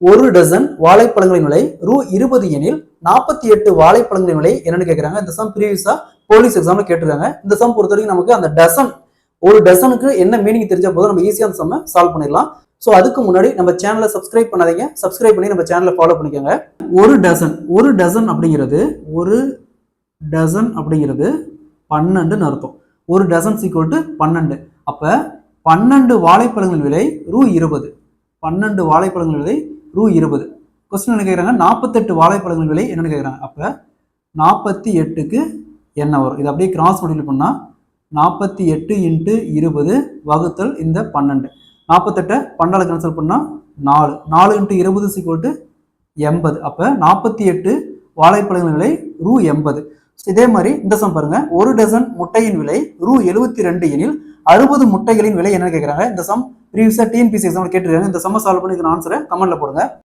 ஒரு டசன் வாழைப்பழங்களின் விலை ரூ. 20 எனில் 48 வாழைப்பழங்களின் விலை என்னன்னு கேட்கறாங்க. இந்த சம் ப்ரீவியஸா போலீஸ் எக்ஸாம்ல கேட்டிருக்காங்க. இந்த சம் பொறுத்த வரைக்கும் நமக்கு அந்த டசன், ஒரு டசனுக்கு என்ன மீனிங் தெரிஞ்சா போதும் நம்ம ஈஸியா அந்த சம்ம சால்வ் பண்ணிடலாம். ஸோ அதுக்கு முன்னாடி நம்ம சேனலை சப்ஸ்கிரைப் பண்ணாதீங்க, சப்ஸ்கிரைப் பண்ணி நம்ம சேனலை ஃபாலோ பண்ணிக்கோங்க. ஒரு டசன் அப்படிங்கிறது 12ன்னு அர்த்தம். ஒரு டசன் ஈக்குவல் டு 12. அப்ப 12 வாழைப்பழங்களின் விலை ரூ. 20. 12 வாழைப்பழங்களின் விலை ரூ. 20. கொஸ்டின் என்ன கேட்குறாங்க, 48 வாழைப்பழங்களின் விலை என்னன்னு கேட்குறாங்க. அப்ப 48க்கு என்ன வரும்? இது அப்படியே கிராஸ் மல்டிப்ளை பண்ணா 48 × 20 வகுத்தல் இந்த 12. 48 12 கேன்சல் பண்ணா 4. 4 × 20 ஈக்குவல் டு 80. அப்ப 48 வாழைப்பழங்களின் விலை ரூ. 80. இதே மாதிரி இந்த சம் பாருங்க, ஒரு டசன் முட்டையின் விலை ரூ. 72 எனில் 60 முட்டைகளின் விலை என்னன்னு கேட்கறாங்க. இந்த சம் ப்ரீவியஸா டிஎன்பிஎஸ்சி எக்ஸாம்ல கேட்டிருக்காங்க. இந்த சம்ம சால்வ் பண்ணி ஆன்சரை கமெண்ட்ல போடுங்க.